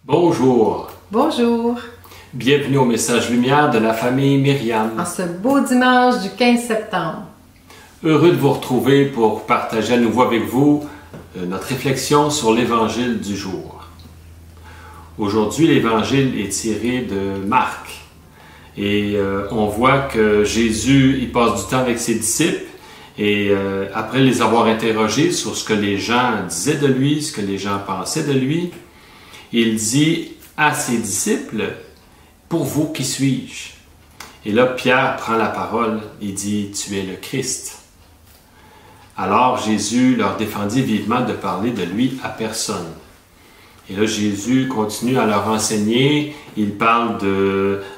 Bonjour. Bonjour. Bienvenue au Message Lumière de la famille Myriam. En ce beau dimanche du 15 septembre. Heureux de vous retrouver pour partager à nouveau avec vous notre réflexion sur l'Évangile du jour. Aujourd'hui, l'Évangile est tiré de Marc. Et on voit que Jésus, il passe du temps avec ses disciples et après les avoir interrogés sur ce que les gens disaient de lui, ce que les gens pensaient de lui, il dit à ses disciples, « Pour vous, qui suis-je? » Et là, Pierre prend la parole et dit, « Tu es le Christ. » Alors Jésus leur défendit vivement de parler de lui à personne. Et là, Jésus continue à leur enseigner. Il parle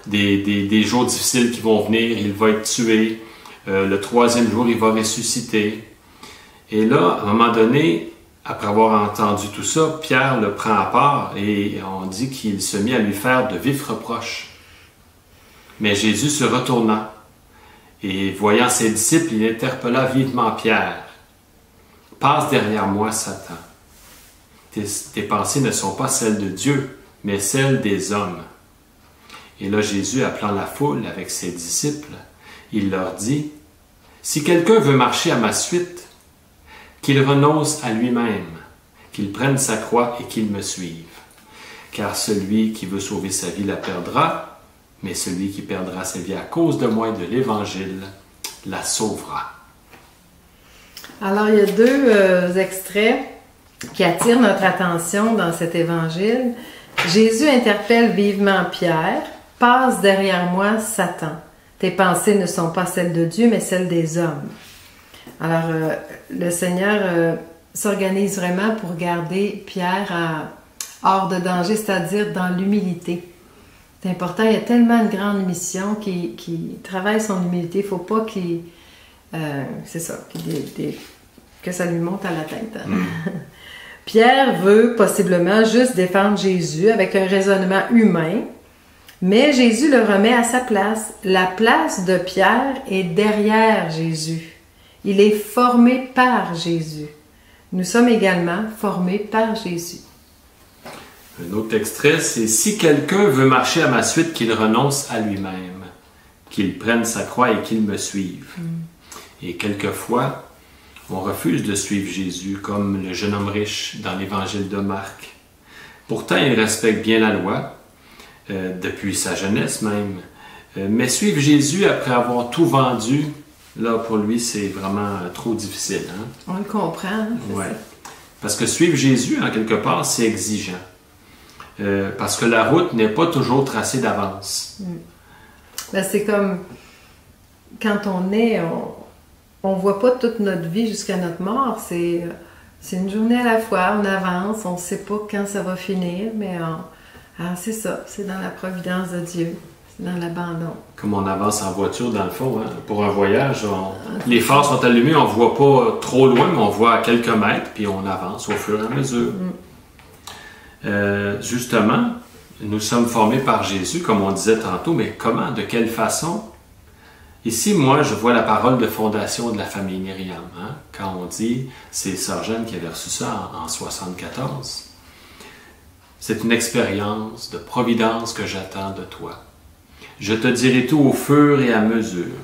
des jours difficiles qui vont venir. Il va être tué. Le troisième jour, il va ressusciter. Et là, à un moment donné, après avoir entendu tout ça, Pierre le prend à part et on dit qu'il se mit à lui faire de vifs reproches. Mais Jésus se retourna et voyant ses disciples, il interpella vivement Pierre. « Passe derrière moi, Satan. Tes pensées ne sont pas celles de Dieu, mais celles des hommes. » Et là, Jésus, appelant la foule avec ses disciples, il leur dit, « Si quelqu'un veut marcher à ma suite, qu'il renonce à lui-même, qu'il prenne sa croix et qu'il me suive. Car celui qui veut sauver sa vie la perdra, mais celui qui perdra sa vie à cause de moi et de l'Évangile la sauvera. » Alors, il y a deux extraits qui attirent notre attention dans cet évangile. Jésus interpelle vivement Pierre, « Passe derrière moi, Satan. Tes pensées ne sont pas celles de Dieu, mais celles des hommes. » Alors, le Seigneur s'organise vraiment pour garder Pierre hors de danger, c'est-à-dire dans l'humilité. C'est important, il y a tellement de grandes missions qui travaillent son humilité. Il ne faut pas que ça lui monte à la tête. Pierre veut possiblement juste défendre Jésus avec un raisonnement humain, mais Jésus le remet à sa place. La place de Pierre est derrière Jésus. Il est formé par Jésus. Nous sommes également formés par Jésus. Un autre extrait, c'est « Si quelqu'un veut marcher à ma suite, qu'il renonce à lui-même, qu'il prenne sa croix et qu'il me suive. » Et quelquefois, on refuse de suivre Jésus, comme le jeune homme riche dans l'Évangile de Marc. Pourtant, il respecte bien la loi, depuis sa jeunesse même. Mais suivre Jésus après avoir tout vendu, là, pour lui, c'est vraiment trop difficile. Hein? On le comprend. Oui. Parce que suivre Jésus, en quelque part, c'est exigeant. Parce que la route n'est pas toujours tracée d'avance. Ben, c'est comme quand on est, on ne voit pas toute notre vie jusqu'à notre mort. C'est une journée à la fois, on avance, on ne sait pas quand ça va finir, mais c'est ça, c'est dans la providence de Dieu. Dans l'abandon. Comme on avance en voiture, dans le fond, hein? Pour un voyage, les phares sont allumés, on ne voit pas trop loin, mais on voit à quelques mètres, puis on avance au fur et à mesure. Justement, nous sommes formés par Jésus, comme on disait tantôt, mais comment, de quelle façon? Ici, moi, je vois la parole de fondation de la famille Myriam. Hein? Quand on dit, c'est Sœur Jeanne qui avait reçu ça en 1974. C'est une expérience de providence que j'attends de toi. Je te dirai tout au fur et à mesure.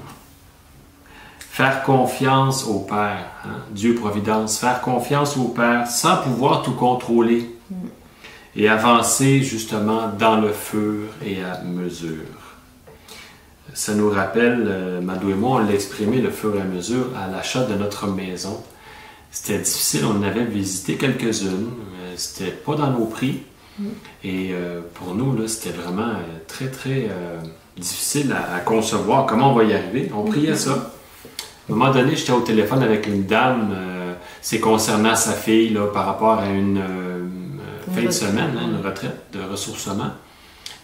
Faire confiance au Père, hein? Dieu Providence, faire confiance au Père sans pouvoir tout contrôler et avancer justement dans le fur et à mesure. Ça nous rappelle, Madou et moi, on l'a exprimé le fur et à mesure à l'achat de notre maison. C'était difficile, on en avait visité quelques-unes, c'était pas dans nos prix. Et pour nous, là, c'était vraiment très, très difficile à concevoir comment on va y arriver. On priait ça. À un moment donné, j'étais au téléphone avec une dame, c'est concernant sa fille là, par rapport à une fin de semaine, hein, une retraite de ressourcement.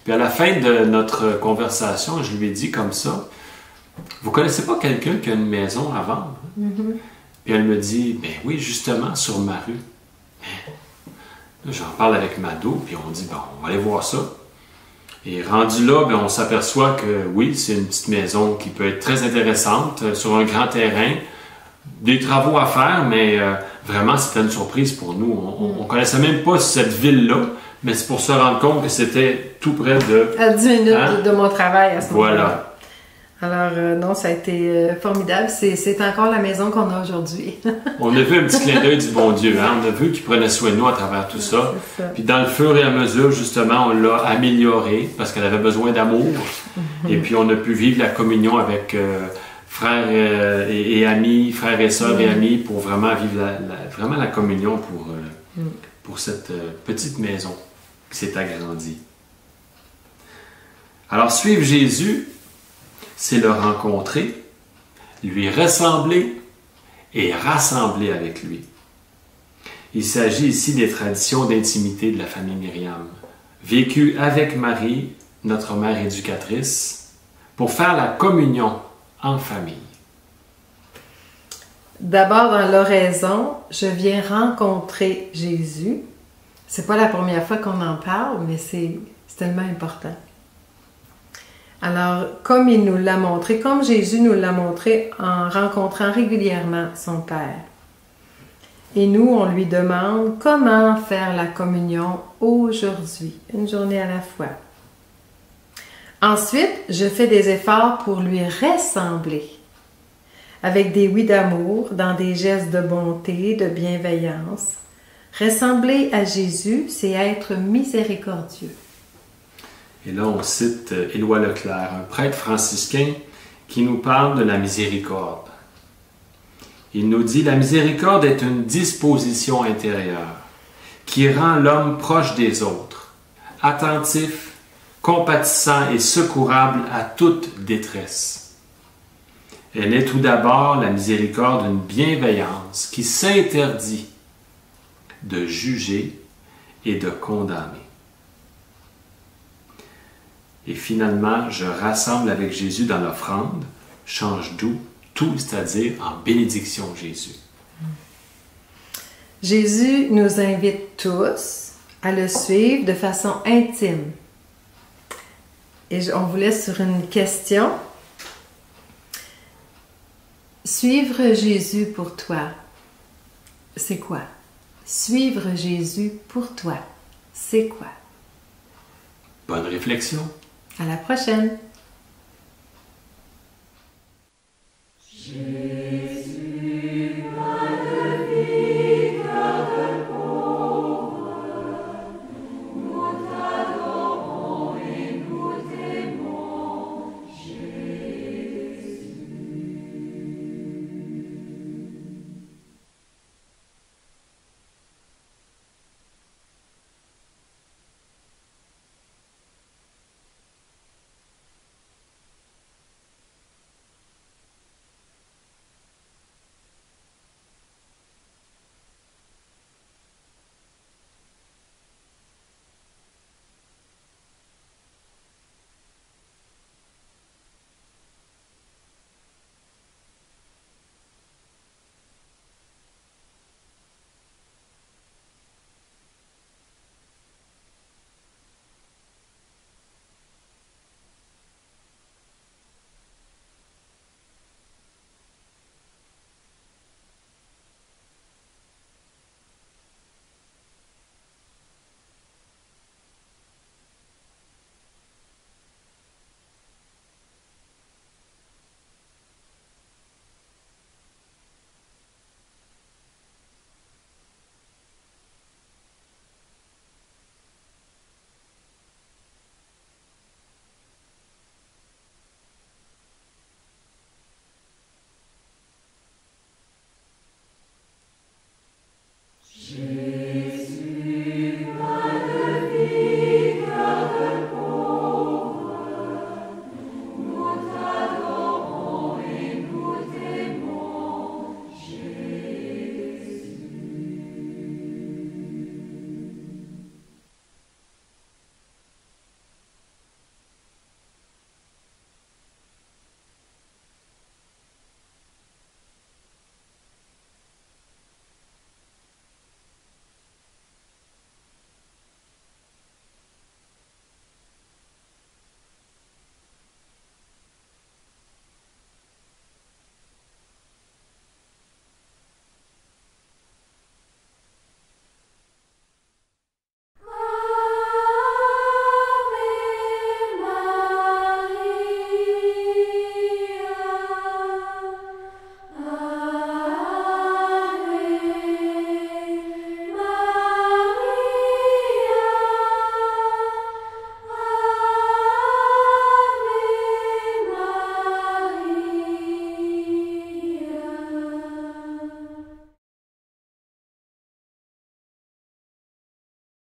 Puis à la fin de notre conversation, je lui ai dit comme ça, « Vous connaissez pas quelqu'un qui a une maison à vendre? » Puis elle me dit, « Ben oui, justement, sur ma rue. » J'en parle avec Mado, puis on dit, bon, on va aller voir ça. Et rendu là, ben, on s'aperçoit que oui, c'est une petite maison qui peut être très intéressante, sur un grand terrain, des travaux à faire, mais vraiment, c'était une surprise pour nous. On ne connaissait même pas cette ville-là, Mais c'est pour se rendre compte que c'était tout près de... À 10 minutes Hein? de mon travail à ce moment-là. Voilà. Alors, non, ça a été formidable. C'est encore la maison qu'on a aujourd'hui. On a vu un petit clin d'œil du bon Dieu. Hein? On a vu qu'il prenait soin de nous à travers tout ça. C'est ça. Puis dans le fur et à mesure, justement, on l'a amélioré parce qu'elle avait besoin d'amour. Et puis on a pu vivre la communion avec frères et amis, frères et sœurs et amis pour vraiment vivre vraiment la communion pour cette petite maison qui s'est agrandie. Alors suivre Jésus, c'est le rencontrer, lui ressembler et rassembler avec lui. Il s'agit ici des traditions d'intimité de la famille Myriam, vécues avec Marie, notre mère éducatrice, pour faire la communion en famille. D'abord, dans l'oraison, je viens rencontrer Jésus. C'est pas la première fois qu'on en parle, mais c'est tellement important. Alors, comme il nous l'a montré, comme Jésus nous l'a montré en rencontrant régulièrement son Père. Et nous, on lui demande comment faire la communion aujourd'hui, une journée à la fois. Ensuite, je fais des efforts pour lui ressembler, avec des oui d'amour, dans des gestes de bonté, de bienveillance. Ressembler à Jésus, c'est être miséricordieux. Et là, on cite Éloi Leclerc, un prêtre franciscain qui nous parle de la miséricorde. Il nous dit « La miséricorde est une disposition intérieure qui rend l'homme proche des autres, attentif, compatissant et secourable à toute détresse. Elle est tout d'abord la miséricorde d'une bienveillance qui s'interdit de juger et de condamner. Et finalement, je rassemble avec Jésus dans l'offrande, change tout, c'est-à-dire en bénédiction Jésus. Jésus nous invite tous à le suivre de façon intime. Et on vous laisse sur une question. Suivre Jésus pour toi, c'est quoi? Suivre Jésus pour toi, c'est quoi? Bonne réflexion. À la prochaine!